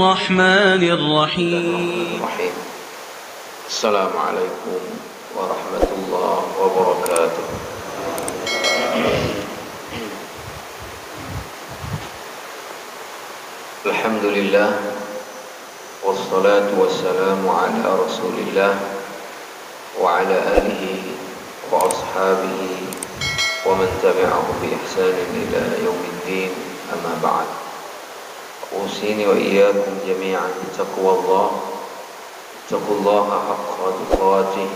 الرحمن الرحيم. السلام عليكم ورحمة الله وبركاته. الحمد لله والصلاة والسلام على رسول الله وعلى آله وأصحابه ومن تبعه بإحسان إلى يوم الدين. أما بعد، أوصيني وإياكم جميعا بتقوى الله. اتقوا الله حق تقاته،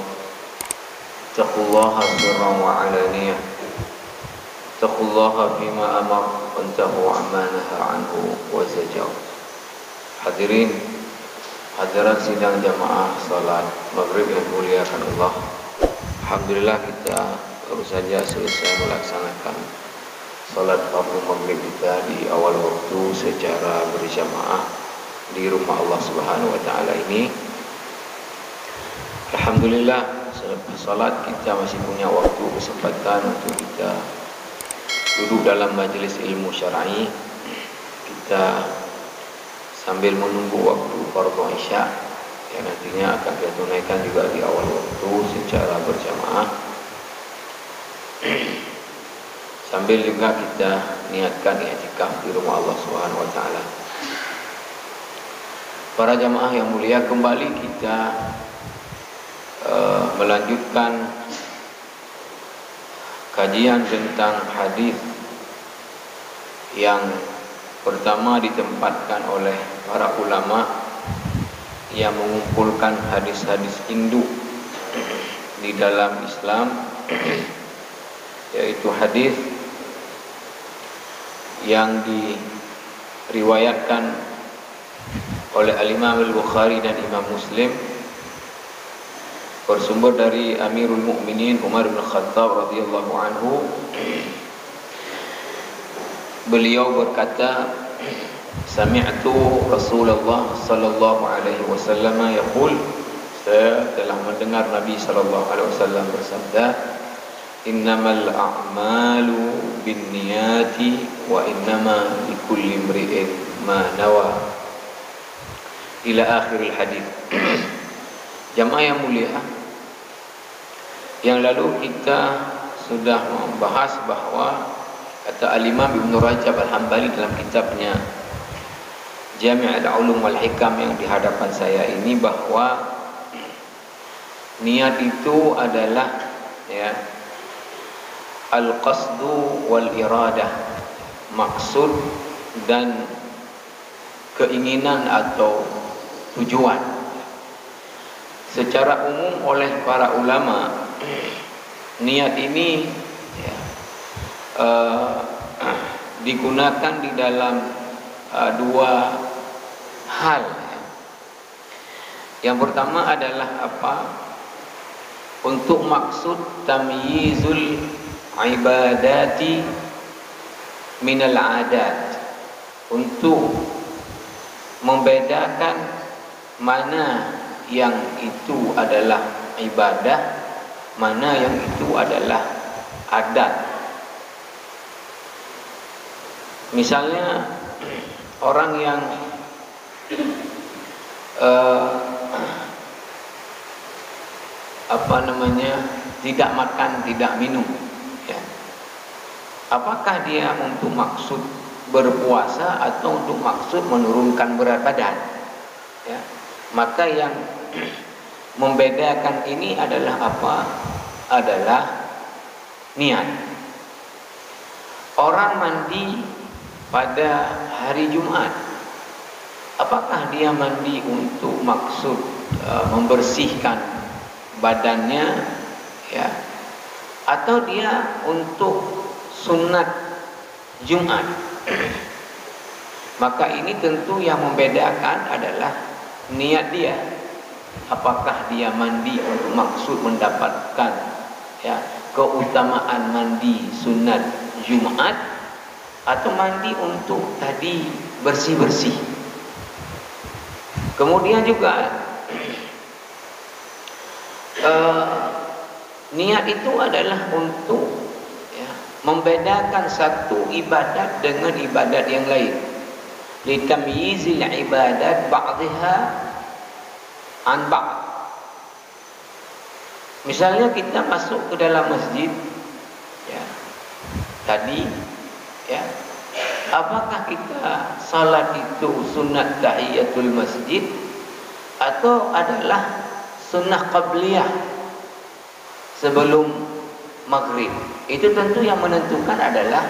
اتقوا الله سرا وعلانية، اتقوا الله فيما أمر وانتهوا عما نهى عنه وزجر. Hadirin hadirat sidang jamaah salat maghrib yang muliakan Allah. Alhamdulillah kita baru saja selesai melaksanakan salat fardu maghrib kita di awal waktu secara berjamaah di rumah Allah Subhanahu wa taala ini. Alhamdulillah, selepas salat kita masih punya waktu kesempatan untuk kita duduk dalam majelis ilmu syar'i. Kita sambil menunggu waktu fardhu isya yang nantinya akan kita tunaikan juga di awal waktu secara berjamaah. Sambil juga kita niatkan i'tikaf di rumah Allah Subhanahu wa taala. Para jamaah yang mulia, kembali kita melanjutkan kajian tentang hadis yang pertama ditempatkan oleh para ulama yang mengumpulkan hadis-hadis induk di dalam Islam, yaitu hadis yang diriwayatkan oleh Al-Imam Al-Bukhari dan Imam Muslim, bersumber dari Amirul Mukminin Umar bin Khattab radhiyallahu anhu. Beliau berkata, sami'tu Rasulullah sallallahu alaihi wasallam yaqul, saya telah mendengar Nabi sallallahu alaihi wasallam bersabda, innamal a'malu binniyati wa innama likulli imri'in ma nawa, ila akhiril hadis. Jamaah yang mulia, yang lalu kita sudah membahas bahwa kata Al-Imam Ibn Rajab Al-Hambali dalam kitabnya Jami' al-Ulum wal-Hikam yang di hadapan saya ini, bahwa niat itu adalah al-qasdu wal-iradah, maksud dan keinginan atau tujuan. Secara umum oleh para ulama, niat ini digunakan di dalam dua hal. Yang pertama adalah apa? Untuk maksud tamyizul ibadati minal adat, untuk membedakan mana yang itu adalah ibadah, mana yang itu adalah adat. Misalnya orang yang tidak makan, tidak minum, ya. Apakah dia untuk maksud berpuasa atau untuk maksud menurunkan berat badan? Ya. Maka yang membedakan ini adalah apa? Adalah niat. Orang mandi pada hari Jumat, apakah dia mandi untuk maksud membersihkan badannya, ya, atau dia untuk sunat Jumat? Maka ini tentu yang membedakan adalah niat dia. Apakah dia mandi untuk maksud mendapatkan keutamaan mandi sunat Jumat, atau mandi untuk tadi bersih-bersih. Kemudian juga niat itu adalah untuk membedakan satu ibadat dengan ibadat yang lain. litamyizil ibadat ba'dha an ba'd. Misalnya kita masuk ke dalam masjid, ya, tadi, ya, apakah kita salat itu sunat tahiyatul masjid atau adalah sunnah qabliyah sebelum maghrib? Itu tentu yang menentukan adalah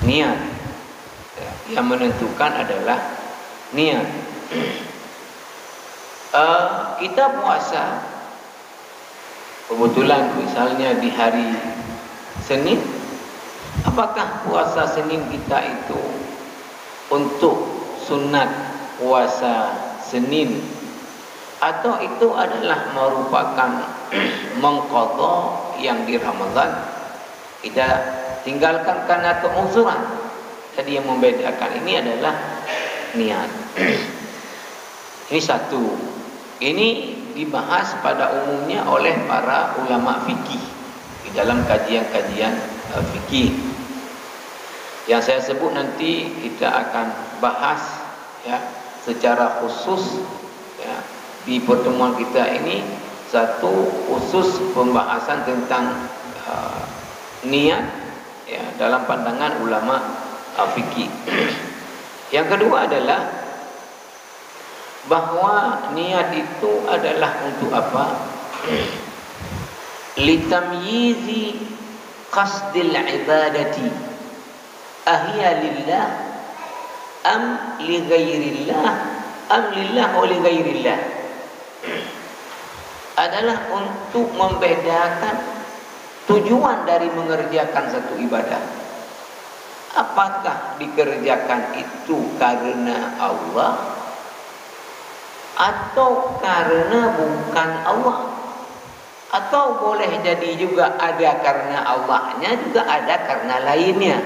niat, ya, yang menentukan adalah niat. Kita puasa, kebetulan misalnya di hari Senin, apakah puasa Senin kita itu untuk sunat puasa Senin atau itu adalah merupakan mengqadha yang di Ramadan? Kita tinggalkan karena keuzuran. Jadi yang membedakan ini adalah niat. Ini satu. Ini dibahas pada umumnya oleh para ulama fikih di dalam kajian-kajian fikih. Yang saya sebut nanti kita akan bahas, ya, secara khusus, ya, di pertemuan kita ini, satu khusus pembahasan tentang niat, ya, dalam pandangan ulama fikih. Yang kedua adalah bahwa niat itu adalah untuk apa? Litamyizi qasdil ibadati ahiya lillah am li ghairillah am lillah wa li ghairillah. Adalah untuk membedakan tujuan dari mengerjakan satu ibadah. Apakah dikerjakan itu karena Allah atau karena bukan Allah? Atau boleh jadi juga ada karena Allahnya, juga ada karena lainnya.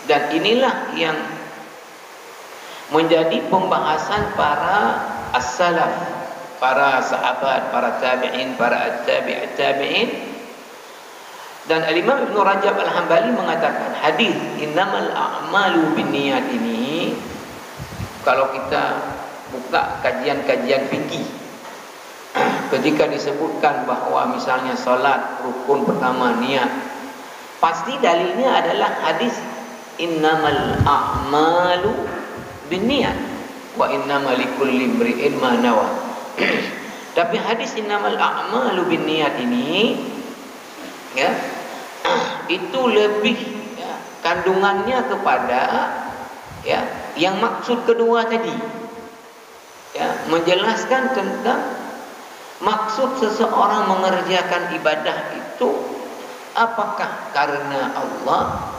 Dan inilah yang menjadi pembahasan para as-salaf, para sahabat, para tabi'in, para tabi'in. Dan Al-Imam Ibn Rajab Al-Hambali mengatakan hadis innamal a'malu binniyat ini, kalau kita buka kajian-kajian fikih, ketika disebutkan bahwa misalnya salat rukun pertama niat, pasti dalilnya adalah hadis innamal a'malu binniyat wa innamal likulli imri'in ma nawa. Tapi hadis innamal a'malu binniyat ini, ya, itu lebih, ya, kandungannya kepada, ya, yang maksud kedua tadi, ya, menjelaskan tentang maksud seseorang mengerjakan ibadah itu apakah karena Allah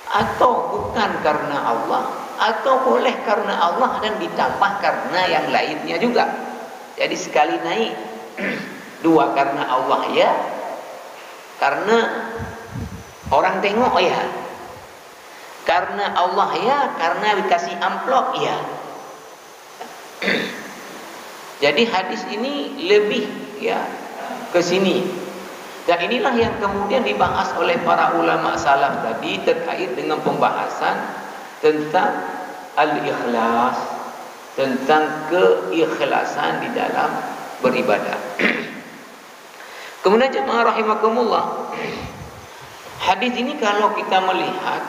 atau bukan karena Allah, atau boleh karena Allah dan ditambah karena yang lainnya juga. Jadi sekali naik dua, karena Allah, ya, karena orang tengok, ya, karena Allah, ya, karena dikasih amplop, ya. Jadi hadis ini lebih, ya, ke sini. Dan inilah yang kemudian dibahas oleh para ulama salaf tadi terkait dengan pembahasan tentang al-ikhlas, tentang keikhlasan di dalam beribadah. Kemudian jemaah rahimakumullah, hadis ini kalau kita melihat,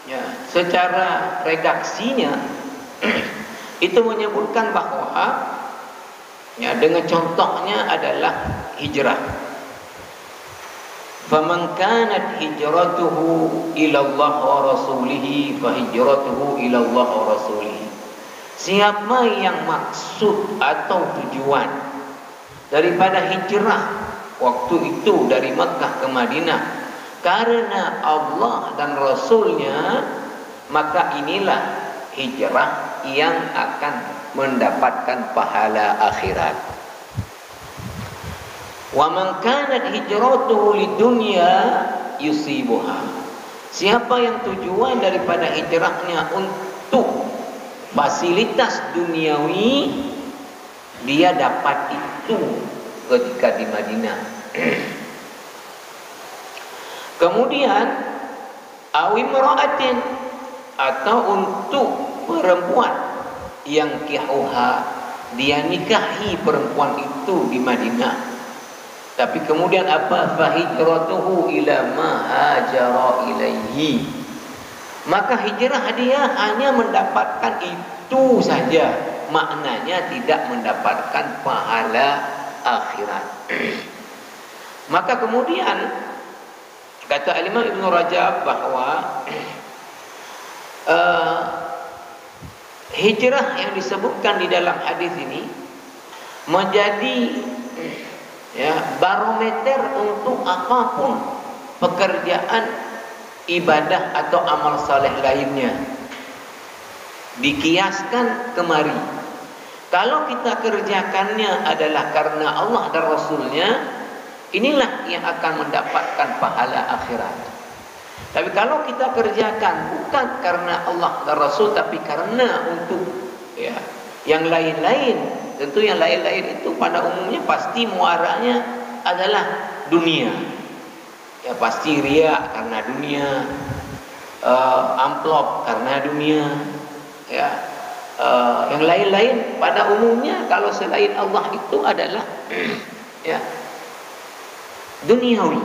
ya, secara redaksinya itu menyebutkan bahwa, ya, dengan contohnya adalah hijrah. Faman kanat hijratuhu ila Allah wa rasulih fa hijratuhu ila Allah wa rasulih. Siapa yang maksud atau tujuan daripada hijrah waktu itu dari Makkah ke Madinah karena Allah dan Rasulnya, maka inilah hijrah yang akan mendapatkan pahala akhirat. Wa man kanat hijratuhu lidunya yusibuha. Siapa yang tujuan daripada hijrahnya untuk fasilitas duniawi, dia dapat itu ketika di Madinah. Kemudian awimra'atin, atau untuk perempuan yang kihuha, dia nikahi perempuan itu di Madinah, tapi kemudian apa, fahijratuhu ila ma hajara ilaihi, maka hijrah dia hanya mendapatkan itu saja, maknanya tidak mendapatkan pahala akhirat. Maka kemudian kata Imam Ibn Rajab bahwa hijrah yang disebutkan di dalam hadis ini menjadi barometer untuk apapun pekerjaan ibadah atau amal saleh lainnya. Dikiaskan kemari, kalau kita kerjakannya adalah karena Allah dan Rasulnya, inilah yang akan mendapatkan pahala akhirat. Tapi kalau kita kerjakan bukan karena Allah dan Rasul, tapi karena untuk yang lain-lain, tentu yang lain-lain itu pada umumnya pasti muaranya adalah dunia. Ya pasti riya karena dunia, amplop karena dunia, yang lain-lain pada umumnya kalau selain Allah itu adalah duniawi.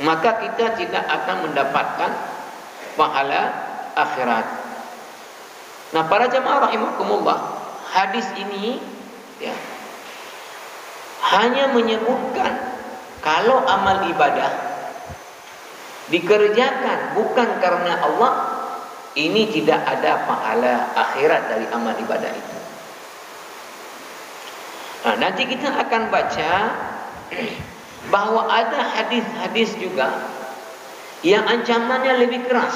Maka kita tidak akan mendapatkan pahala akhirat. Nah, para jamaah rahimakumullah, hadis ini hanya menyebutkan kalau amal ibadah dikerjakan bukan karena Allah, ini tidak ada pahala akhirat dari amal ibadah itu. Nah, nanti kita akan baca bahwa ada hadis-hadis juga yang ancamannya lebih keras.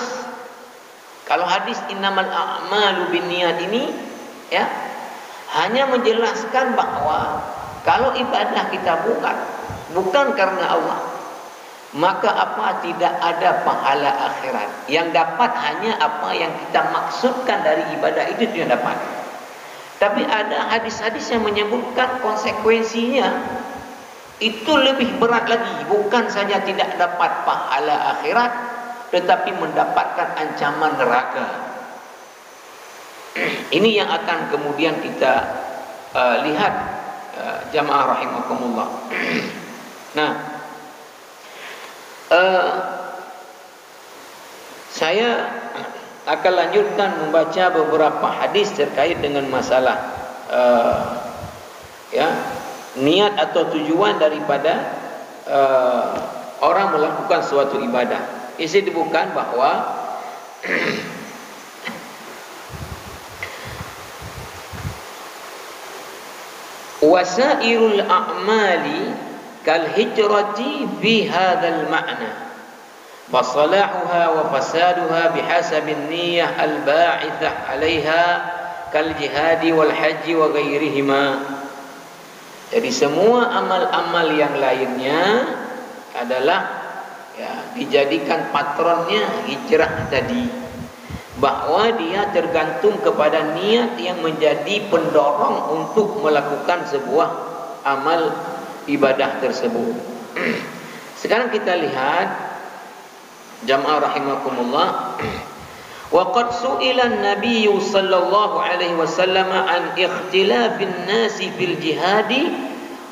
Kalau hadis innamal a'malu binniyat ini hanya menjelaskan bahwa kalau ibadah kita bukan karena Allah, maka tidak ada pahala akhirat. Yang dapat hanya apa yang kita maksudkan dari ibadah itu yang dapat. Tapi ada hadis-hadis yang menyebutkan konsekuensinya itu lebih berat lagi, bukan saja tidak dapat pahala akhirat, tetapi mendapatkan ancaman neraka. Ini yang akan kemudian kita lihat, jamaah rahimakumullah. Nah, saya akan lanjutkan membaca beberapa hadis terkait dengan masalah niat atau tujuan daripada orang melakukan suatu ibadah. Isi bukan bahwa wasairul a'mali kal hijrati fi hadzal ma'na fasalahuha wa fasaduha bihasabin niyyah al-ba'ithah 'alaiha kal jihadi wal haji wa ghairihima. Jadi semua amal-amal yang lainnya adalah dijadikan patronnya hijrah tadi, bahwa dia tergantung kepada niat yang menjadi pendorong untuk melakukan sebuah amal ibadah tersebut. Sekarang kita lihat, jamaah rahimakumullah, وقد سئل النبي صلى الله عليه وسلم عن اختلاف الناس في الجهاد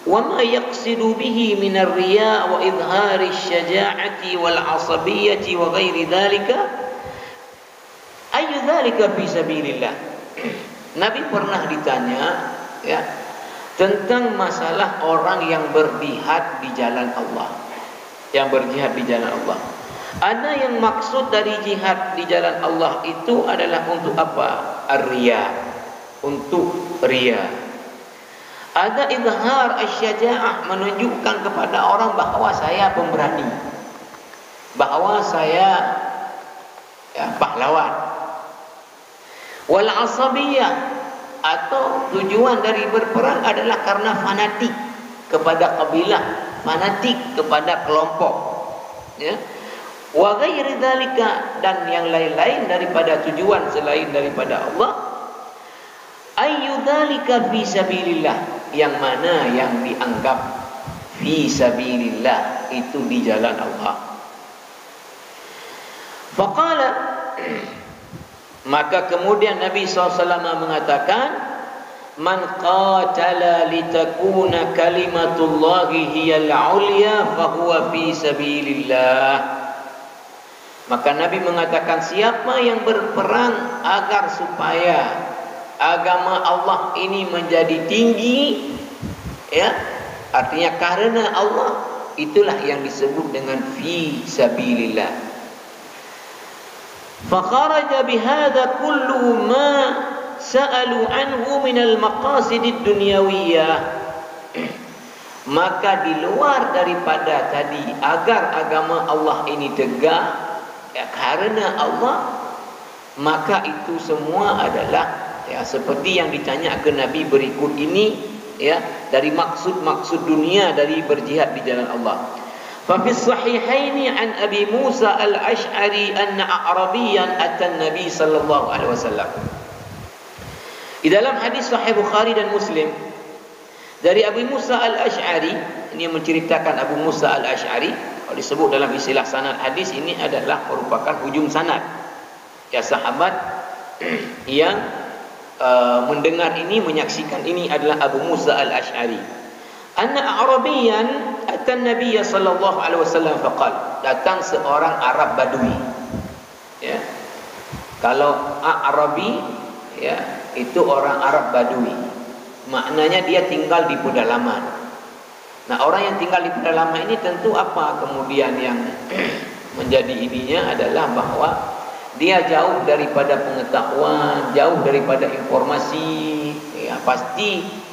وما يقصد به من الرياء وإظهار الشجاعة والعصبية وغير ذلك أي ذلك في سبيل الله. Nabi pernah ditanya tentang masalah orang yang berjihad di jalan Allah, Ada yang maksud dari jihad di jalan Allah itu adalah untuk apa? Ar-riya, untuk riya. Ada izhar asy-syaja'ah, menunjukkan kepada orang bahwa saya pemberani, bahwa saya pahlawan. Wal asabiyah, atau tujuan dari berperang adalah karena fanatik kepada kabilah, fanatik kepada kelompok, wa ghairi dzalika, dan yang lain-lain daripada tujuan selain daripada Allah. Ayyu dzalika fi sabilillah, yang mana yang dianggap fi sabilillah itu di jalan Allah. Faqala, Maka kemudian Nabi SAW mengatakan, man qatala litakuna kalimatullahi hiyal ulya fahuwa fi sabilillah. Maka Nabi mengatakan, siapa yang berperang agar supaya agama Allah ini menjadi tinggi, ya, artinya karena Allah, itulah yang disebut dengan fi sabilillah. Fakharaja bihadza kullu ma sa'alu anhu minal maqasidid dunyawiyah. Maka di luar daripada tadi agar agama Allah ini tegak, ya, karena Allah, maka itu semua adalah, ya, seperti yang ditanya ke Nabi berikut ini, ya, dari maksud-maksud dunia dari berjihad di jalan Allah. Fa fi sahihaini an Abi Musa al-Asy'ari anna a'rabiyyan atan Nabi sallallahu alaihi wasallam. Di dalam hadis Sahih Bukhari dan Muslim dari Abu Musa al-Asy'ari, ini menceritakan Abu Musa al-Asy'ari, kalau disebut dalam istilah sanad hadis ini adalah merupakan hujung sanad. Ya, sahabat yang mendengar ini, menyaksikan ini adalah Abu Musa al-Asy'ari. Anna a'rabiyyan atan Nabiy sallallahu alaihi wasallam faqal, datang seorang Arab Badui. Ya. Kalau Arabi, ya, itu orang Arab Badui. Maknanya dia tinggal di pedalaman. Nah, orang yang tinggal di pedalaman ini tentu apa kemudian yang menjadi ininya adalah bahwa dia jauh daripada pengetahuan, jauh daripada informasi, ya, pasti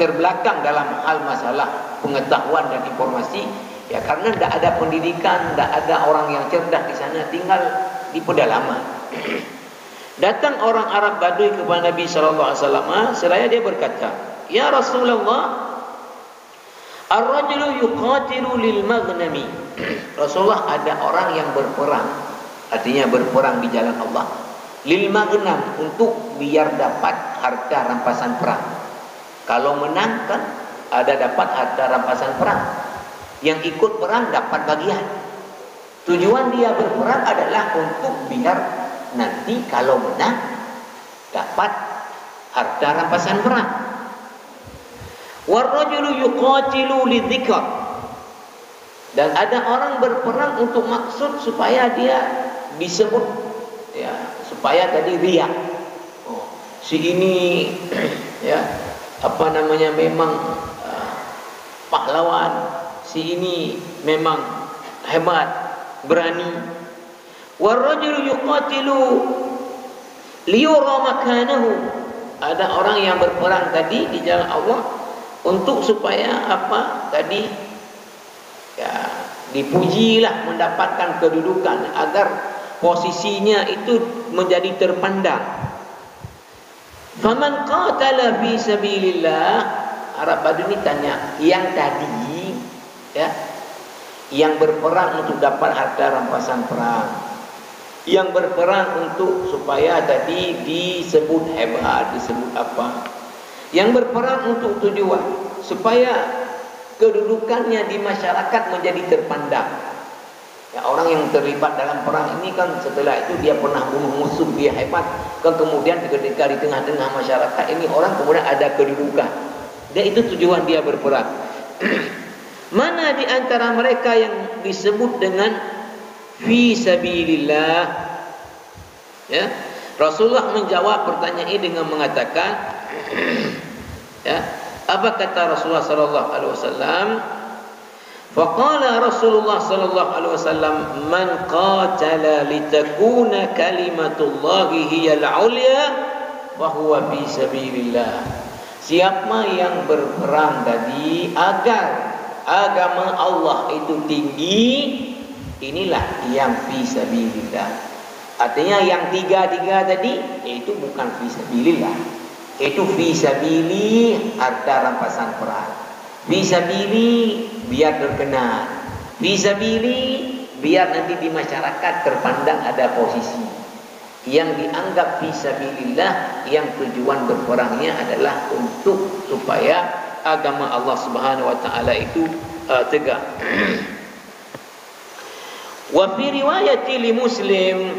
terbelakang dalam hal masalah pengetahuan dan informasi, ya, karena tidak ada pendidikan, tidak ada orang yang cerdas di sana, tinggal di pedalaman. Datang orang Arab Badui kepada Nabi sallallahu alaihi wasallam, seraya dia berkata, "Ya Rasulullah, ar-rajulu yuqatilu lil maghnami." Rasulullah, ada orang yang berperang, artinya berperang di jalan Allah, lil maghnam, untuk biar dapat harta rampasan perang. Kalau menang kan ada dapat harta rampasan perang. Yang ikut perang dapat bagian. Tujuan dia berperang adalah untuk biar nanti kalau menang dapat harta rampasan perang. Warrajulu yuqatilu lidzikr. Dan ada orang berperang untuk maksud supaya dia disebut, ya, supaya tadi riya. Oh, si ini ya, apa namanya, memang pahlawan, si ini memang hebat, berani. Warrajulu yuqatilu liyura makanahu. Ada orang yang berperang tadi di jalan Allah untuk supaya apa tadi, ya, dipujilah, mendapatkan kedudukan agar posisinya itu menjadi terpandang. Faman qatala fi sabilillah, Arab Badui ini tanya, yang tadi, ya, yang berperang untuk dapat harta rampasan perang, yang berperang untuk supaya tadi disebut hebat, disebut apa, yang berperang untuk tujuan supaya kedudukannya di masyarakat menjadi terpandang. Ya, orang yang terlibat dalam perang ini kan setelah itu dia pernah bunuh musuh, dia hebat, kan kemudian ketika di tengah-tengah masyarakat ini orang kemudian ada kedudukan. Dan itu tujuan dia berperang. Mana di antara mereka yang disebut dengan fi sabilillah? Ya, Rasulullah menjawab pertanyaan ini dengan mengatakan, ya, apa kata Rasulullah sallallahu alaihi wasallam? Faqala Rasulullah sallallahu alaihi wasallam, man qatala litakuna kalimatullahi hiyal ulya fa huwa fi sabilillah. Siapa yang berperang tadi agar agama Allah itu tinggi, inilah yang fi sabilillah. Artinya yang tiga-tiga tadi itu bukan fi sabilillah. Itu fi sabili harta rampasan perang. Fisabili biar terkenal, fisabili biar nanti di masyarakat terpandang ada posisi. Yang dianggap fisabilillah, yang tujuan berperangnya adalah untuk supaya agama Allah Subhanahu wa taala itu tegak. Wa fi riwayati li Muslim,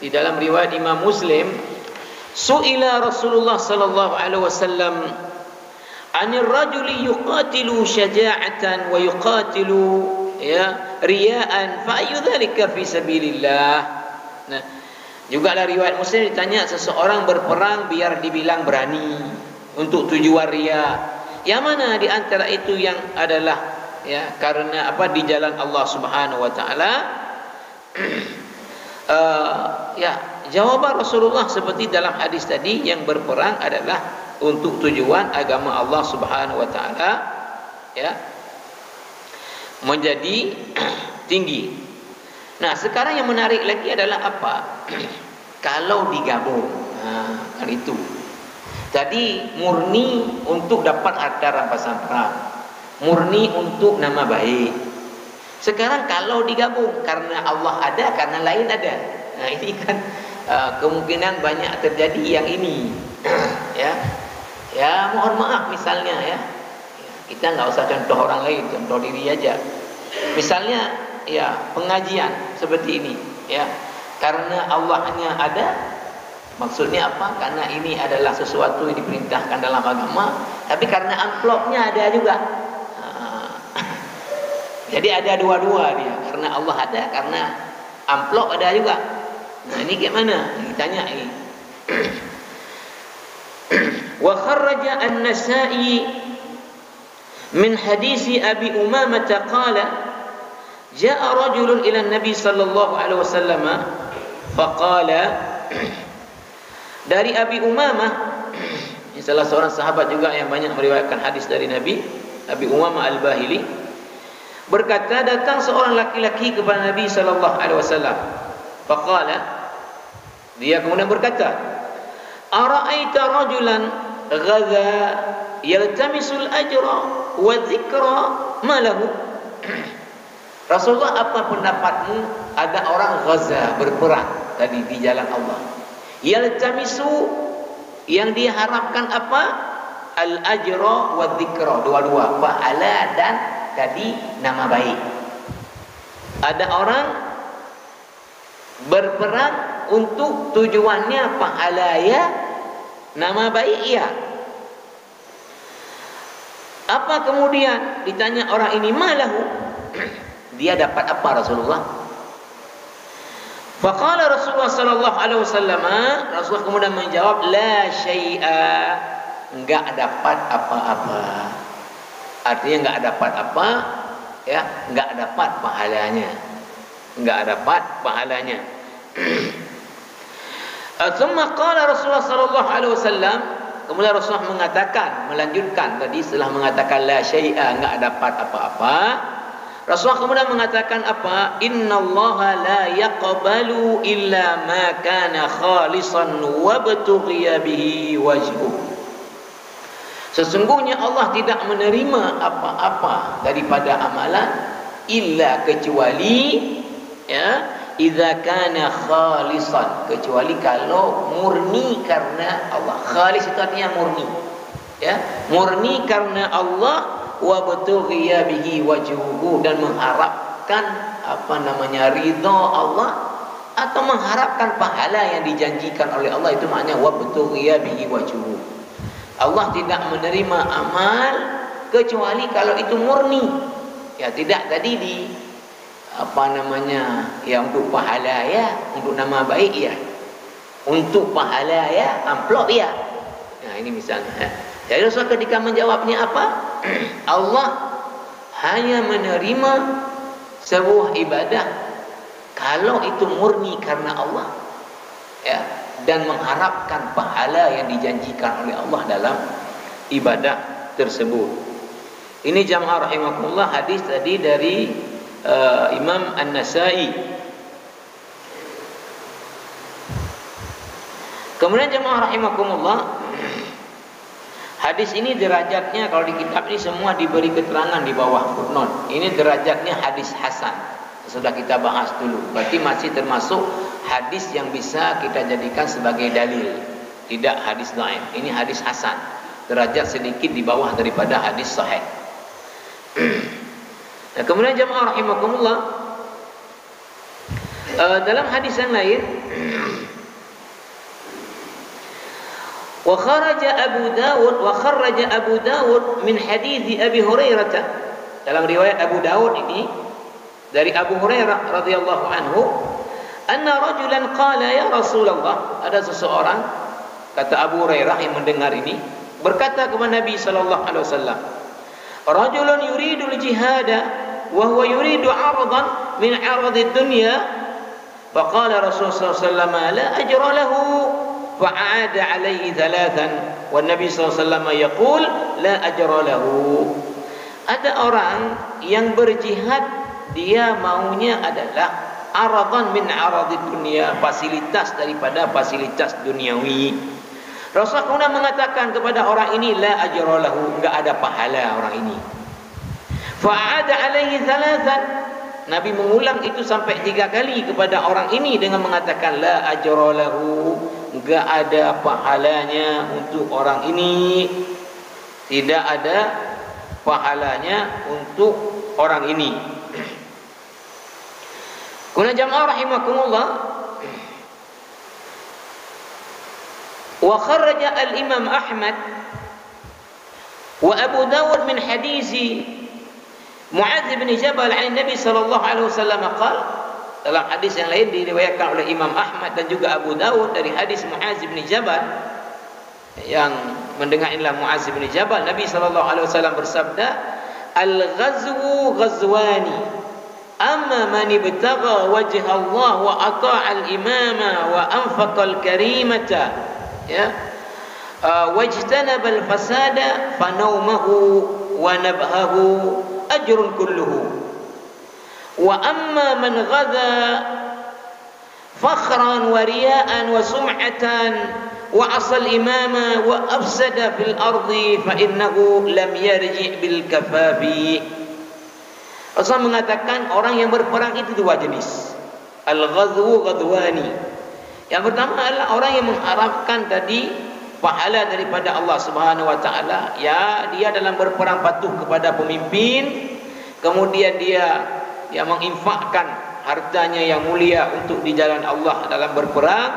di dalam riwayat Imam Muslim, su'ila Rasulullah sallallahu alaihi wasallam anir rajuli yuqatilu syaja'atan wa yuqatilu riya'an fa ayu dzalika fi sabilillah. Nah, juga dalam riwayat Muslim ditanya seseorang berperang biar dibilang berani untuk tujuan riya. Yang mana di antara itu yang adalah karena di jalan Allah Subhanahu wa taala? Jawaban Rasulullah seperti dalam hadis tadi, yang berperang adalah untuk tujuan agama Allah Subhanahu wa taala menjadi tinggi. Nah, sekarang yang menarik lagi adalah apa? Kalau digabung, kan itu. Tadi murni untuk dapat harta rampasan perang, murni untuk nama baik. Sekarang kalau digabung karena Allah ada, karena lain ada. Nah, ini kan kemungkinan banyak terjadi yang ini. Mohon maaf misalnya kita nggak usah contoh orang lain, contoh diri aja. Misalnya pengajian seperti ini karena Allahnya ada, maksudnya apa? Karena ini adalah sesuatu yang diperintahkan dalam agama, tapi karena amplopnya ada juga. Jadi ada dua-dua dia, karena Allah ada, karena amplop ada juga. Nah, ini gimana? Ditanya ini. Wa kharraja an-Nasa'i min hadisi Abi Umamah qala ja'a rajulun ila an-nabi sallallahu alaihi wasallam faqala, dari Abi Umamah, salah seorang sahabat juga yang banyak meriwayatkan hadis dari Nabi, Abi Umamah Al-Bahili, berkata, datang seorang laki-laki kepada Nabi sallallahu alaihi wasallam. Faqala, dia kemudian berkata, ara'aita rajulan ghadha yaltamisul ajra wa dzikra ma lahu. Rasulullah, apa pendapatmu ada orang ghaza, berperang tadi di jalan Allah, yaltamisu, yang dia harapkan apa? Al ajra wa dzikra, dua-dua, pahala dan tadi nama baik. Ada orang berperang untuk tujuannya pahala nama baik Apa kemudian ditanya orang ini, malahu, dia dapat apa Rasulullah? Faqala Rasulullah sallallahu alaihi wasallam, Rasulullah kemudian menjawab, la syai'a, enggak dapat apa-apa. Artinya enggak dapat apa? Enggak dapat pahalanya. Enggak dapat pahalanya. Tsumma qala Rasulullah sallallahu alaihi wasallam, kemudian Rasulullah mengatakan, melanjutkan tadi setelah mengatakan la syai'a, enggak dapat apa-apa, Rasulullah kemudian mengatakan apa? Innallaha la yaqbalu illa ma kana khalisan wa btughiya bihi wajhuh. Sesungguhnya Allah tidak menerima apa-apa daripada amalan illa kecuali idza kana khalisan, kecuali kalau murni karena Allah. Khalis itu artinya murni. Murni karena Allah, wa btughiya bihi wajhuhu, dan mengharapkan ridha Allah atau mengharapkan pahala yang dijanjikan oleh Allah. Itu maknanya wa btughiya bihi wajhuhu. Allah tidak menerima amal kecuali kalau itu murni. Tidak tadi di untuk pahala untuk nama baik untuk pahala amplop Nah, ini misalnya. Jadi Rasulullah ketika menjawabnya apa? Allah hanya menerima sebuah ibadah kalau itu murni karena Allah, dan mengharapkan pahala yang dijanjikan oleh Allah dalam ibadah tersebut. Ini jamaah rahimakumullah, hadis tadi dari Imam An-Nasa'i. Kemudian jamaah rahimakumullah, hadis ini derajatnya, kalau di kitab ini semua diberi keterangan di bawah footnote. Ini derajatnya hadis hasan. Sudah kita bahas dulu. Berarti masih termasuk hadis yang bisa kita jadikan sebagai dalil. Tidak hadis dhaif. Ini hadis hasan. Derajat sedikit di bawah daripada hadis sahih. Nah, kemudian jamaah rahimakumullah, Dalam hadis yang lain, wa kharaja Abu Dawud min hadis Abi Hurairah. Dalam riwayat Abu Dawud ini dari Abu Hurairah radhiyallahu anhu, anna rajulan qala ya Rasulullah, ada seseorang, kata Abu Hurairah yang mendengar ini, berkata kepada Nabi sallallahu alaihi wasallam, rajulun yuridul jihada wa huwa yuridu 'aradan min 'aradid dunya, faqala Rasulullah sallallahu alaihi wasallam la ajra lahu, fa'ada alaihi thalathan, wa Nabi sallallahu alaihi wasallam yaqul la ajra lahu. Ada orang yang berjihad, dia maunya adalah aradan min aradid dunia, fasilitas daripada fasilitas duniawi. Rasulullah kemudian mengatakan kepada orang ini, la ajra lahu, enggak ada pahala orang ini. Fa'ada alaihi thalathan, Nabi mengulang itu sampai 3 kali kepada orang ini dengan mengatakan la ajra lahu, enggak ada pahalanya untuk orang ini, tidak ada pahalanya untuk orang ini. Kuna jamaah rahimakumullah, wa kharaja al-Imam Ahmad wa Abu Dawud min hadisi Mu'adz bin Jabal an Nabi sallallahu alaihi wasallam qala, dalam hadis yang lain diriwayatkan oleh Imam Ahmad dan juga Abu Dawud dari hadis Mu'adz bin Jabal, yang mendengar inilah Mu'adz bin Jabal, Nabi sallallahu alaihi wasallam bersabda, al-ghazwu ghazwani, amma man ibtagha wajha Allah wa ata'a al-imama wa anfaqa al-karimata, ya, wajtanaba al-fasada fa nawmahu wa nabhahu ajrun kulluhu, wa amma man ghadha fakhran wa riya'an wa sum'atan wa asal imama wa afsada fil ardi fa innahu lam yarji' bil kafafi. Rasul mengatakan orang yang berperang itu 2 jenis. Al-ghazwu ghadwani. Yang pertama adalah orang yang mengharapkan tadi pahala daripada Allah Subhanahu wa taala, ya, dia dalam berperang patuh kepada pemimpin, kemudian dia menginfakkan hartanya yang mulia untuk di jalan Allah dalam berperang,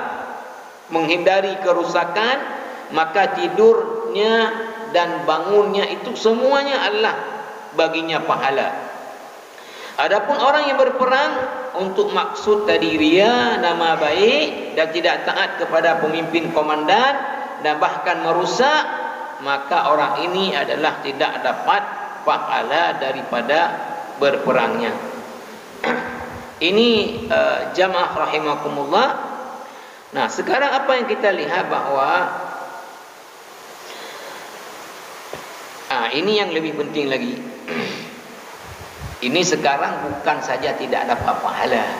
menghindari kerusakan, maka tidurnya dan bangunnya itu semuanya adalah baginya pahala. Adapun orang yang berperang untuk maksud tadi riya, nama baik, dan tidak taat kepada pemimpin komandan dan bahkan merusak, maka orang ini adalah tidak dapat pahala daripada berperangnya. Ini jamaah rahimakumullah. Nah, sekarang apa yang kita lihat bahwa ini yang lebih penting lagi. Ini sekarang bukan saja tidak dapat pahala,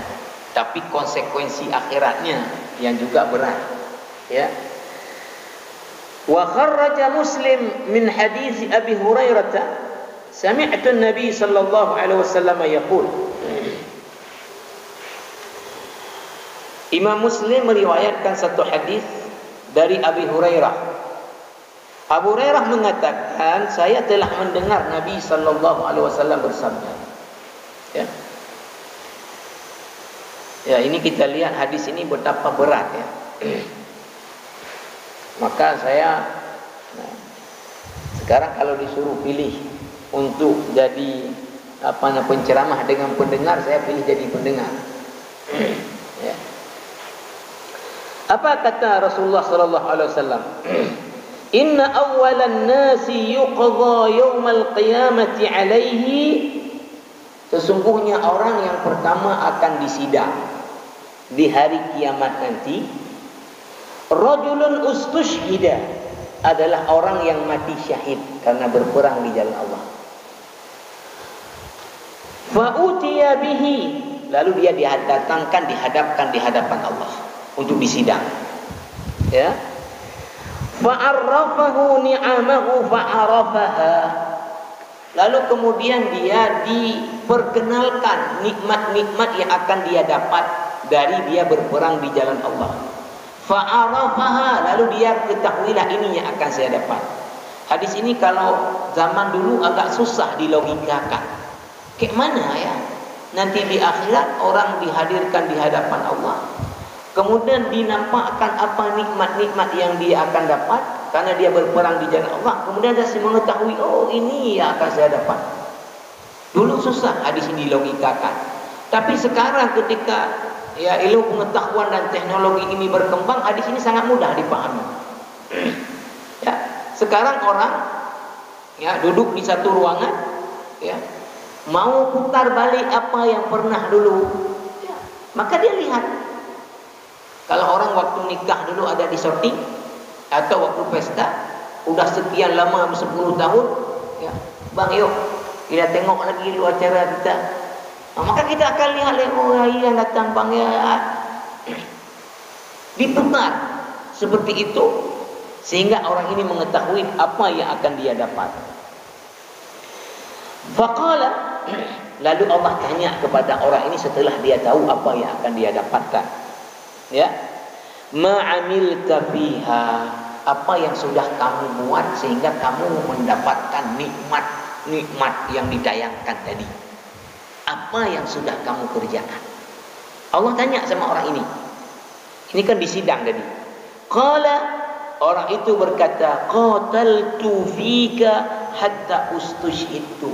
tapi konsekuensi akhiratnya yang juga berat, ya. Wa kharraja Muslim min hadis Abi Hurairah, sami'tu an-nabi sallallahu alaihi wasallam yaqul. Imam Muslim meriwayatkan satu hadis dari Abi Hurairah. Abu Hurairah mengatakan, saya telah mendengar Nabi sallallahu alaihi wasallam bersabda. Ya. Ya, ini kita lihat hadis ini betapa berat, ya. Maka saya sekarang kalau disuruh pilih untuk jadi penceramah dengan pendengar, saya pilih jadi pendengar. Ya. Apa kata Rasulullah sallallahu alaihi wasallam? Inna awwalan nasi yuqdha yaumal qiyamati alaihi, sesungguhnya orang yang pertama akan disidang di hari kiamat nanti, rajulun ustushhida, adalah orang yang mati syahid karena berperang di jalan Allah. Fa utiya bihi, lalu dia didatangkan, dihadapkan di hadapan Allah untuk disidang. Ya. Fa'arrafahu ni'amahu fa'arafaha, lalu kemudian dia diperkenalkan nikmat-nikmat yang akan dia dapat dari dia berperang di jalan Allah. Fa'arafaha, lalu dia ketahuilah ini yang akan saya dapat. Hadis ini kalau zaman dulu agak susah dilogikakan. Kayak mana, ya? nanti di akhirat orang dihadirkan di hadapan Allah. Kemudian dinampakkan apa nikmat-nikmat yang dia akan dapat karena dia berperang di jalan Allah. Kemudian dia mengetahui, oh ini yang akan saya dapat. Dulu susah hadis ini dilogikakan. Tapi sekarang ketika ya ilmu pengetahuan dan teknologi ini berkembang, hadis ini sangat mudah dipahami. Ya, sekarang orang ya duduk di satu ruangan, ya mau putar balik apa yang pernah dulu, ya, maka dia lihat. Kalau orang waktu nikah dulu ada di shooting atau waktu pesta, udah sekian lama 10 tahun, ya, bang yuk kita tengok lagi lu acara kita. Nah, maka kita akan lihat, oh iya datang bang ya, diputar seperti itu sehingga orang ini mengetahui apa yang akan dia dapat. Faqala, lalu Allah tanya kepada orang ini setelah dia tahu apa yang akan dia dapatkan. Ya, ma'amilta fiha, apa yang sudah kamu buat sehingga kamu mendapatkan nikmat yang ditayangkan tadi. Apa yang sudah kamu kerjakan? Allah tanya sama orang ini. Ini kan di sidang tadi. Qala, orang itu berkata, qataltu fika hatta ustushhidtu.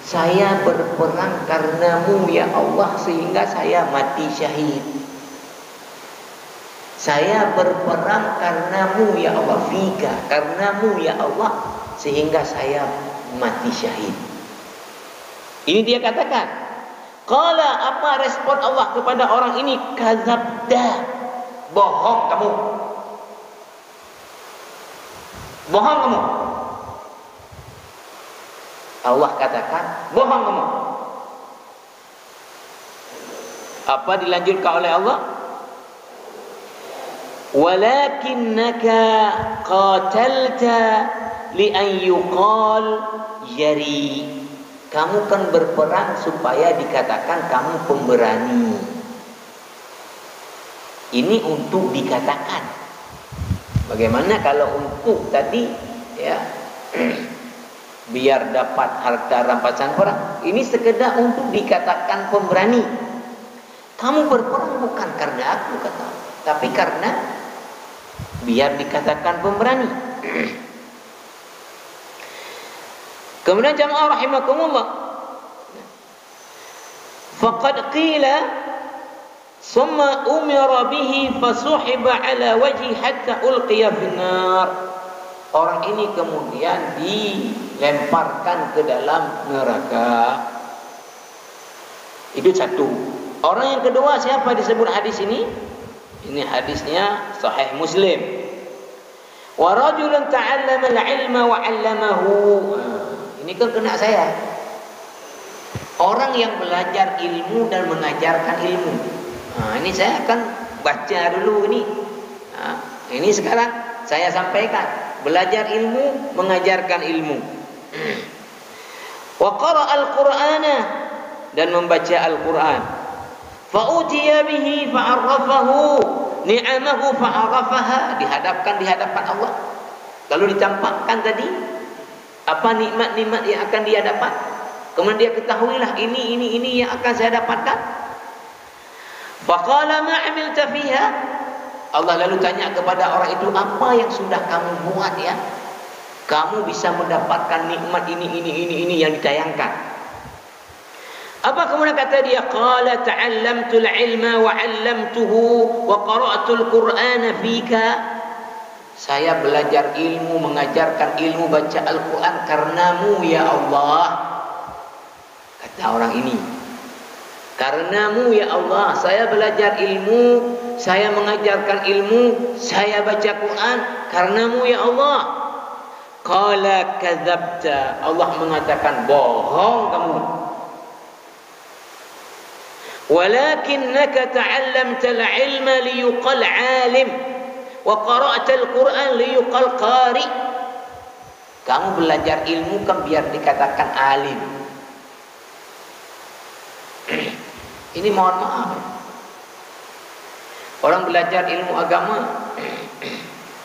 Saya berperang karenamu ya Allah sehingga saya mati syahid. Saya berperang karenamu ya Allah, fika, karenamu ya Allah sehingga saya mati syahid. Ini dia katakan. Qala, apa respon Allah kepada orang ini? Kadzabta, bohong kamu. Bohong kamu. Allah katakan, bohong kamu. Apa dilanjutkan oleh Allah? Walakinnaka qatalta li an yuqal yari. Kamu kan berperang supaya dikatakan kamu pemberani. Ini untuk dikatakan. Bagaimana kalau untuk tadi ya biar dapat harta rampasan perang. Ini sekedar untuk dikatakan pemberani. Kamu berperang bukan karena aku kata, tapi karena biar dikatakan pemberani. Kemudian jamaah rahimakumullah, faqad qila summa umira bihi fasuhiba ala wajhi hatta ulqiya finnar. Orang ini kemudian dilemparkan ke dalam neraka. Itu satu. Orang yang kedua siapa disebut hadis ini? Ini hadisnya Sahih Muslim. Wa rajulun ta'allama al-ilma wa 'allamahu. Ini kan kena saya. Orang yang belajar ilmu dan mengajarkan ilmu. Ini saya akan baca dulu ini. Ini sekarang saya sampaikan. Belajar ilmu, mengajarkan ilmu. Wa qara'a al-Qur'ana, dan membaca Al-Quran. Fa'utiya bihi fa'arrafahu ni'amahu fa'arrafaha, dihadapkan di hadapan Allah. Lalu ditampakkan tadi apa nikmat-nikmat yang akan dia dapat. Kemudian dia ketahuilah ini yang akan saya dapatkan. Faqala ma 'amilta fiha. Allah lalu tanya kepada orang itu, apa yang sudah kamu buat ya? Kamu bisa mendapatkan nikmat ini yang ditayangkan. Apa kemudian kata dia? Qala ta'allamtul ilma wa 'allamtuhu wa qara'tul Qur'ana fika. Saya belajar ilmu, mengajarkan ilmu, baca Al-Quran karenamu ya Allah. Kata orang ini, karenamu ya Allah, saya belajar ilmu, saya mengajarkan ilmu, saya baca Quran karenamu ya Allah. Qala kadzabta. Allah mengatakan bohong kamu. Walakinnaka ta'allamta al-ilma liyuqal 'alim wa qara'ta al-Qur'an liyuqal qari. Kamu belajar ilmu kan biar dikatakan alim. Ini mohon maaf. Orang belajar ilmu agama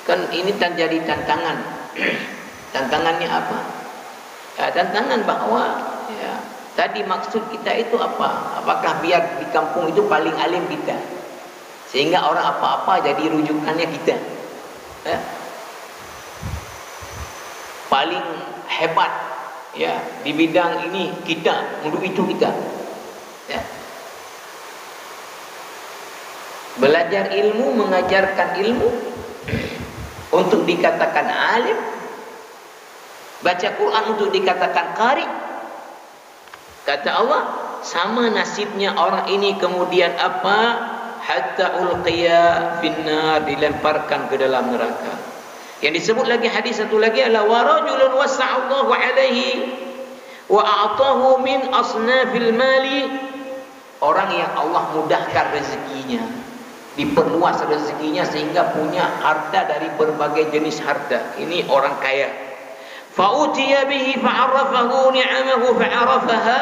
kan ini jadi tantangan. Tantangannya apa? Ya, tantangan bahwa ya, Tadi maksud kita itu apa? Apakah biar di kampung itu paling alim kita, sehingga orang apa-apa jadi rujukannya kita, ya? Paling hebat, ya, di bidang ini kita, untuk itu kita, ya. Belajar ilmu, mengajarkan ilmu untuk dikatakan alim, baca Quran untuk dikatakan qari. Kata Allah, sama nasibnya orang ini kemudian apa? Hatta ulqiya finnar, dilemparkan ke dalam neraka. Yang disebut lagi hadis satu lagi adalah wa rajulun wasa'allahu alaihi wa a'tahu min asnafil mali, orang yang Allah mudahkan rezekinya, diperluas rezekinya sehingga punya harta dari berbagai jenis harta. Ini orang kaya. Fa'utiya bihi fa'arafahu ni'amahu fa'arafaha,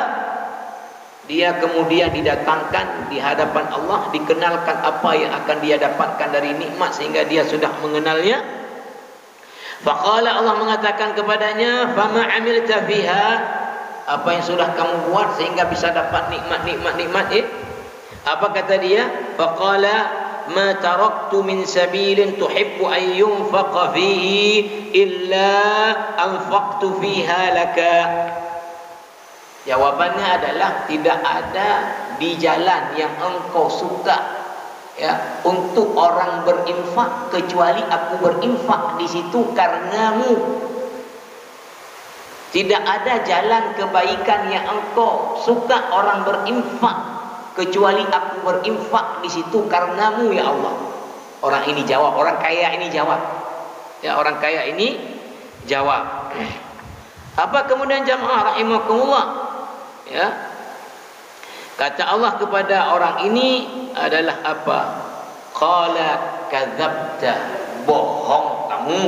dia kemudian didatangkan di hadapan Allah, dikenalkan apa yang akan dia dapatkan dari nikmat sehingga dia sudah mengenalnya. Faqala, Allah mengatakan kepadanya, fama amilta fiha, apa yang sudah kamu buat sehingga bisa dapat nikmat. Apa kata dia? Faqala ma taraktu min sabilin tuhibbu an yunfaqa fihi illa anfaqtu fiha laka. Jawabannya adalah tidak ada di jalan yang engkau suka, ya, untuk orang berinfak kecuali aku berinfak di situ karenamu. Tidak ada jalan kebaikan yang engkau suka orang berinfak kecuali aku berinfak di situ karenamu, ya Allah. Orang ini jawab, orang kaya ini jawab. Ya, orang kaya ini jawab. Apa kemudian jamaah rahimakumullah? Ya. Kata Allah kepada orang ini adalah apa? Qala kadzabta, bohong kamu.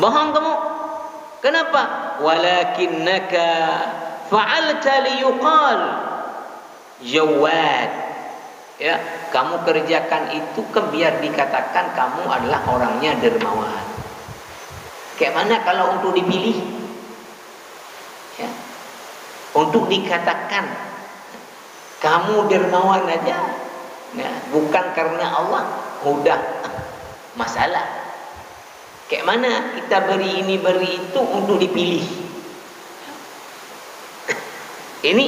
Bohong kamu. Kenapa? Walakinnaka fa'alta liyuqal jawad. Ya, kamu kerjakan itu kan biar dikatakan kamu adalah orangnya dermawan. Kayak mana kalau untuk dipilih? Ya. Untuk dikatakan kamu dermawan aja, ya, bukan karena Allah, udah masalah. Kayak mana kita beri ini beri itu untuk dipilih? Ini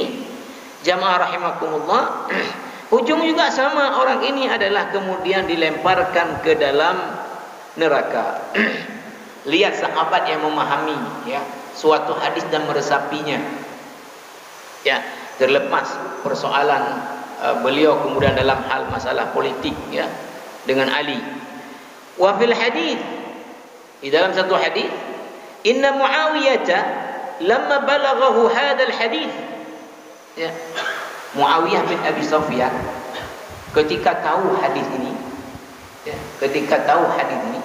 jamaah rahimakumullah. Ujung juga sama, orang ini adalah kemudian dilemparkan ke dalam neraka. Lihat sahabat yang memahami, ya, suatu hadis dan meresapinya. Ya, terlepas persoalan beliau kemudian dalam hal masalah politik, ya, dengan Ali. Wa fil hadis, di dalam satu hadis, inna Muawiyah lamma balaghahu hadzal hadis. Ya, Muawiyah bin Abi Sufyan ketika tahu hadis ini, ya, ketika tahu hadis ini,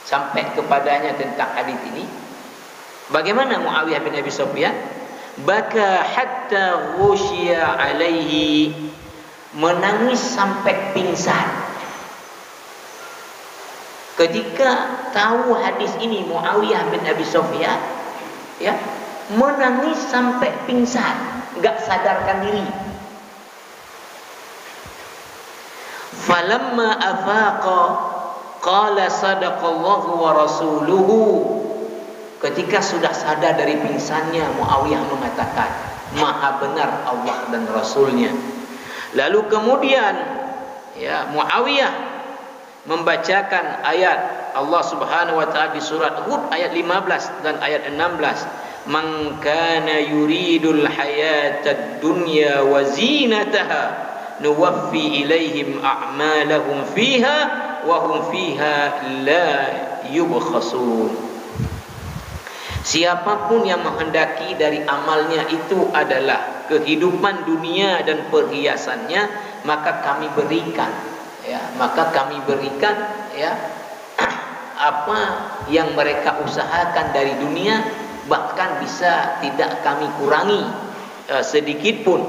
sampai kepadanya tentang hadis ini, bagaimana Muawiyah bin Abi Sufyan? Baka hatta ghusyiya alaihi, menangis sampai pingsan. Ketika tahu hadis ini Muawiyah bin Abi Sufyan, ya, menangis sampai pingsan, enggak sadarkan diri. Falamma afaqa qala sadaqallahu wa rasuluhu. Ketika sudah sadar dari pingsannya, Muawiyah mengatakan, maha benar Allah dan Rasulnya. Lalu kemudian, ya, Muawiyah membacakan ayat Allah Subhanahu wa taala di surat Hud ayat 15 dan ayat 16. Man kana yuridul hayatad dunya wa zinataha nuwaffi ilaihim a'malahum fiha wa hum fiha la yubkhasun. Siapapun yang menghendaki dari amalnya itu adalah kehidupan dunia dan perhiasannya, maka kami berikan, ya, maka kami berikan, ya, apa yang mereka usahakan dari dunia, bahkan bisa tidak kami kurangi sedikit pun,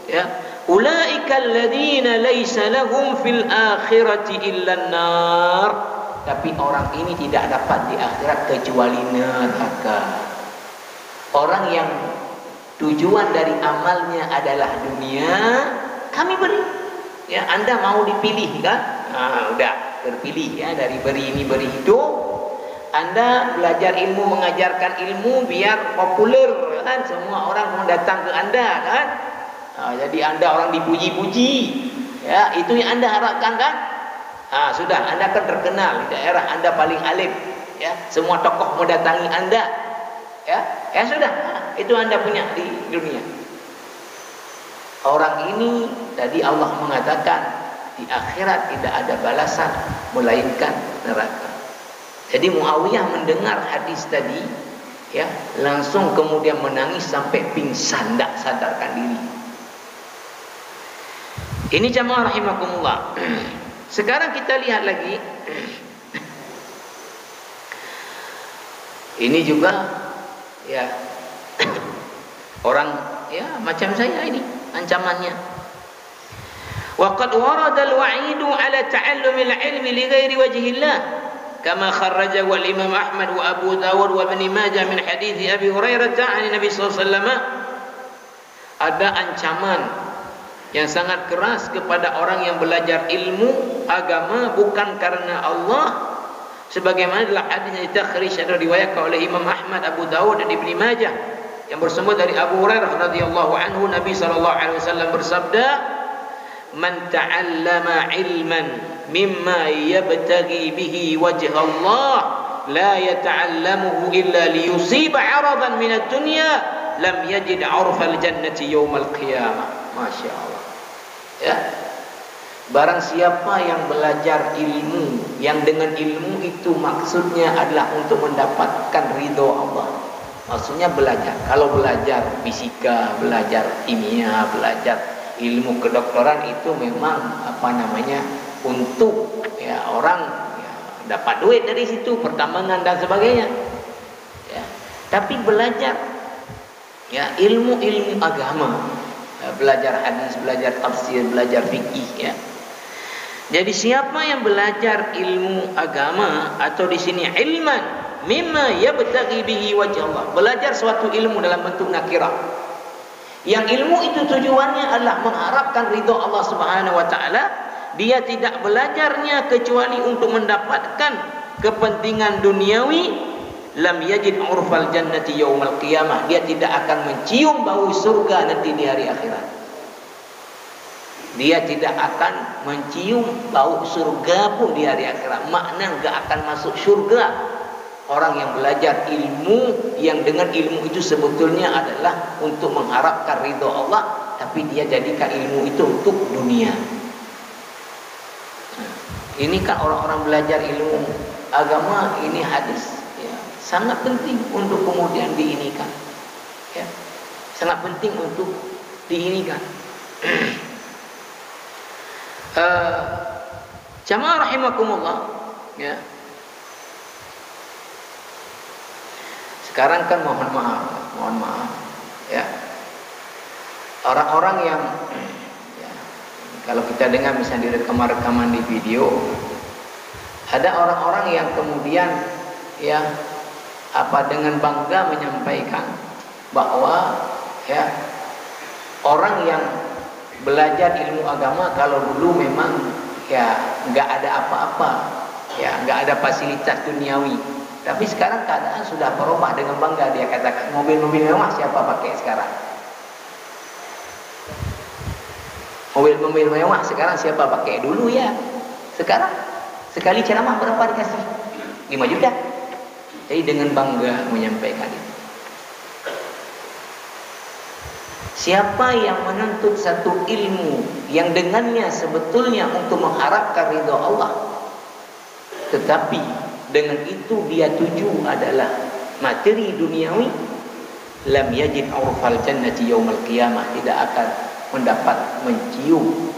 ya. Ulaikal ladzina laisa lahum fil akhirati illan nar. Tapi orang ini tidak dapat di akhirat kecuali neraka. Orang yang tujuan dari amalnya adalah dunia, kami beri. Ya, Anda mau dipilih kan? Udah terpilih ya, dari beri ini beri itu. Anda belajar ilmu, mengajarkan ilmu biar populer kan, semua orang mau datang ke Anda kan. Jadi Anda orang dipuji-puji. Ya, itu yang Anda harapkan kan? Sudah, Anda kan terkenal di daerah Anda paling alim. Ya, semua tokoh mendatangi Anda. Ya sudah, itu Anda punya di dunia. Orang ini tadi Allah mengatakan di akhirat tidak ada balasan melainkan neraka. Jadi Muawiyah mendengar hadis tadi, ya, langsung kemudian menangis sampai pingsan, tak sadarkan diri. Ini jamaah rahimakumullah. Sekarang kita lihat lagi. Ini juga ya orang ya macam saya ini ancamannya. Waqad warada al-wa'idu ala ta'allumi al-ilmi li ghairi wajhillah kama kharrajahu al-Imam Ahmad wa Abu Dawud wa Ibn Majah min hadits Abi Hurairah 'an Nabi sallallahu alaihi wasallam. Ada ancaman yang sangat keras kepada orang yang belajar ilmu agama bukan karena Allah, sebagaimana dalam hadis yang ditakhrij dan diriwayatkan oleh Imam Ahmad, Abu Dawud dan Ibn Majah yang bersumber dari Abu Hurairah radhiyallahu anhu, Nabi sallallahu alaihi wasallam bersabda, "Man ta'allama ilman mimma yabtaghi bihi wajha Allah la yata'allamuhu illa liyusiba 'aradan min ad-dunya lam yajid 'arfal jannati yaumal qiyamah." Masya Allah. Ya. Barang siapa yang belajar ilmu, yang dengan ilmu itu maksudnya adalah untuk mendapatkan ridho Allah. Maksudnya belajar. Kalau belajar fisika, belajar kimia, belajar ilmu kedokteran itu memang untuk ya orang ya, dapat duit dari situ, pertambangan dan sebagainya. Ya. Tapi belajar ya ilmu agama, ya, belajar hadis, belajar tafsir, belajar fikih ya. Jadi siapa yang belajar ilmu agama atau di sini ilman mimma yabtaghi bihi wajh Allah, belajar suatu ilmu dalam bentuk nakirah. Yang ilmu itu tujuannya adalah mengharapkan ridha Allah Subhanahu wa taala, dia tidak belajarnya kecuali untuk mendapatkan kepentingan duniawi, lam yajid urfal jannati yaumal qiyamah, dia tidak akan mencium bau surga nanti di hari akhirat. Dia tidak akan mencium bau surga pun di hari akhirat. Makna enggak akan masuk surga orang yang belajar ilmu, yang dengan ilmu itu sebetulnya adalah untuk mengharapkan ridha Allah, tapi dia jadikan ilmu itu untuk dunia. Ini kan orang-orang belajar ilmu agama, ini hadis ya, sangat penting untuk kemudian diinikan ya, sangat penting untuk diinikan. Jamaah rahimakumullah ya. Sekarang kan mohon maaf ya, orang-orang yang ya, kalau kita dengar misalnya di rekaman di video, ada orang-orang yang kemudian ya dengan bangga menyampaikan bahwa ya orang yang belajar ilmu agama kalau dulu memang ya nggak ada apa-apa ya, nggak ada fasilitas duniawi, tapi sekarang keadaan sudah berubah. Dengan bangga dia katakan, mobil-mobil mewah siapa pakai sekarang? Mobil-mobil mewah sekarang siapa pakai? Dulu ya, sekarang sekali ceramah berapa dikasih? 5 juta. Jadi dengan bangga menyampaikan itu. Siapa yang menuntut satu ilmu yang dengannya sebetulnya untuk mengharapkan ridha Allah, tetapi dengan itu dia tuju adalah materi duniawi, lam yajid urfal jannati yaumal qiyamah, tidak akan mendapat mencium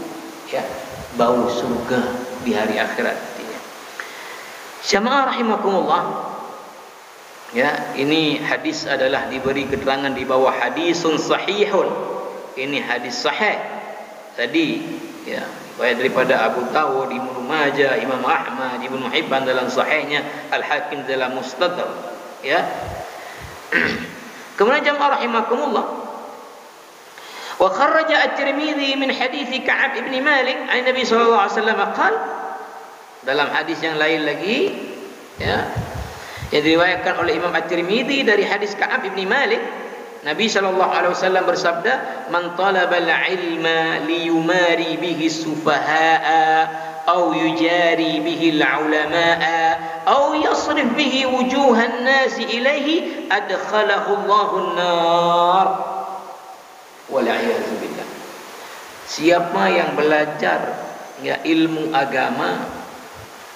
ya bau surga di hari akhirat. Jamaah rahimakumullah ya, ini hadis adalah diberi keterangan di bawah hadisun sahihun. Ini hadis sahih tadi ya, riwayat daripada Abu Dawud, Ibnu Majah, Imam Ahmad, Ibnu Hibban dalam sahihnya, Al-Hakim dalam Mustadrak ya. Kemudian jamaah rahimakumullah, wa kharraja at-Tirmidzi min hadits Ka'ab ibn Malik an Nabi sallallahu alaihi wasallam qala, dalam hadis yang lain lagi ya, yang diriwayatkan oleh Imam At-Tirmidzi dari hadis Ka'ab ibn Malik, Nabi sallallahu alaihi wasallam bersabda, "Man talabal ilma liyumari bihi sufaha'a أو يجاري به العلماء أو يصرف به وجوه الناس إليه أدخله الله النار والعياذ بالله." Siapa yang belajar ya ilmu agama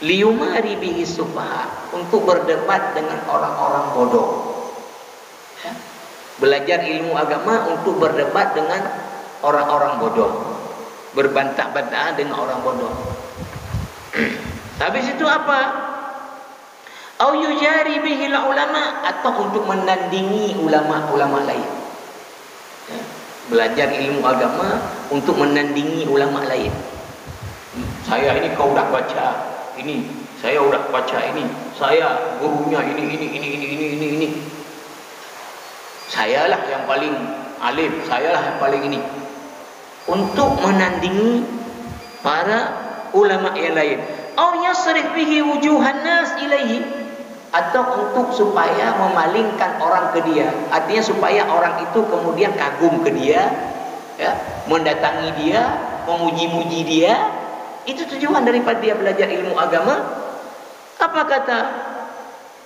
liyumari bihi sufaha, untuk berdebat dengan orang-orang bodoh ya. Belajar ilmu agama untuk berdebat dengan orang-orang bodoh, berbantah-bantahan dengan orang bodoh. Habis itu apa? Au yujari bihi ulama, atau untuk menandingi ulama-ulama lain ya. Belajar ilmu agama untuk menandingi ulama lain. Saya ini kau dah baca ini, saya udah baca ini, saya gurunya ini. Sayalah yang paling alim, sayalah yang paling ini. Untuk menandingi para ulama yang lain. Au yasrif bihi wujuhan nas ilaihi, atau untuk supaya memalingkan orang ke dia. Artinya supaya orang itu kemudian kagum ke dia ya, mendatangi dia, memuji-muji dia. Itu tujuan daripada dia belajar ilmu agama. Apa kata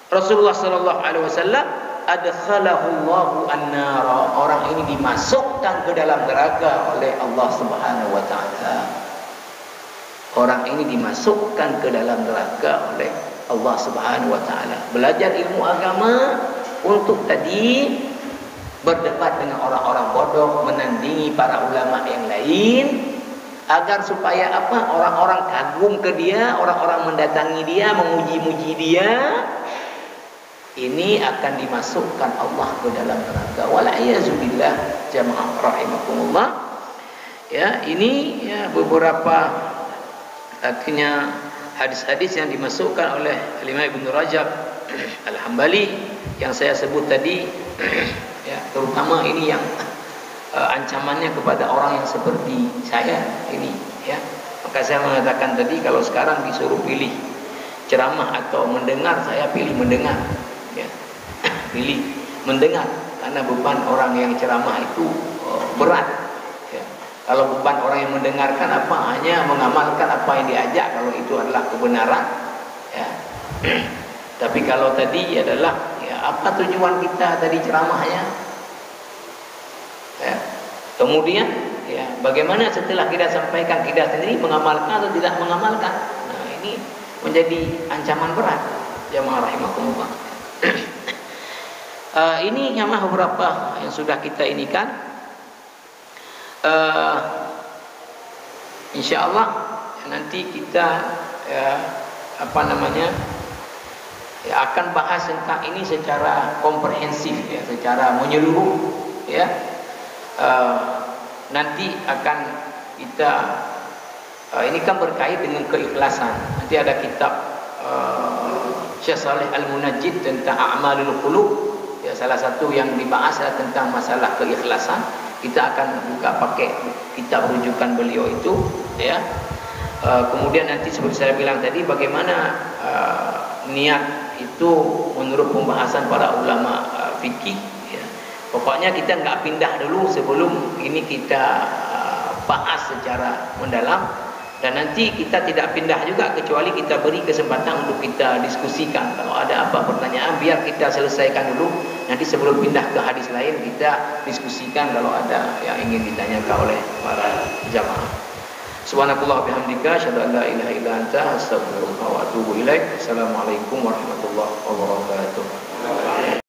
Rasulullah sallallahu alaihi wasallam? Adkhalahu Allahu an-nara, orang ini dimasukkan ke dalam neraka oleh Allah Subhanahu wa taala. Orang ini dimasukkan ke dalam neraka oleh Allah Subhanahu wa taala. Belajar ilmu agama untuk tadi berdebat dengan orang-orang bodoh, menandingi para ulama yang lain, agar supaya apa? Orang-orang kagum ke dia, orang-orang mendatangi dia, memuji-muji dia. Ini akan dimasukkan Allah ke dalam neraka. Wal'iyyazubillah, jamaah rahimakumullah. Ya, ini ya beberapa akhirnya hadis-hadis yang dimasukkan oleh Imam Ibnu Rajab Al-Hambali yang saya sebut tadi ya, terutama ini yang ancamannya kepada orang yang seperti saya ini ya. Maka saya mengatakan tadi, kalau sekarang disuruh pilih ceramah atau mendengar, saya pilih mendengar ya. Pilih mendengar, karena beban orang yang ceramah itu berat. Kalau beban orang yang mendengarkan apa? Hanya mengamalkan apa yang diajak, kalau itu adalah kebenaran ya. Tapi kalau tadi adalah ya, apa tujuan kita tadi ceramahnya ya. Kemudian ya, bagaimana setelah kita sampaikan kita sendiri mengamalkan atau tidak mengamalkan. Nah, ini menjadi ancaman berat jamaah rahimakumullah. Ini jamaah beberapa yang sudah kita ini kan. InsyaAllah nanti kita akan bahas tentang ini secara komprehensif ya, secara menyeluruh ya. Nanti akan kita ini kan berkait dengan keikhlasan. Nanti ada kitab Syekh Saleh Al-Munajjid tentang a'malul qulub ya, salah satu yang dibahas adalah tentang masalah keikhlasan. Kita akan buka pakai kitab rujukan beliau itu ya. Kemudian nanti seperti saya bilang tadi, bagaimana niat itu menurut pembahasan para ulama fikih ya. Pokoknya kita nggak pindah dulu sebelum ini kita bahas secara mendalam. Dan nanti kita tidak pindah juga kecuali kita beri kesempatan untuk kita diskusikan. Kalau ada apa pertanyaan, biar kita selesaikan dulu. Nanti sebelum pindah ke hadis lain, kita diskusikan kalau ada yang ingin ditanyakan oleh para jamaah. Subhanakallah bihamdika, asyhadu an la ilaha illa anta, astaghfiruka wa atubu ilaik. Assalamualaikum warahmatullahi wabarakatuh.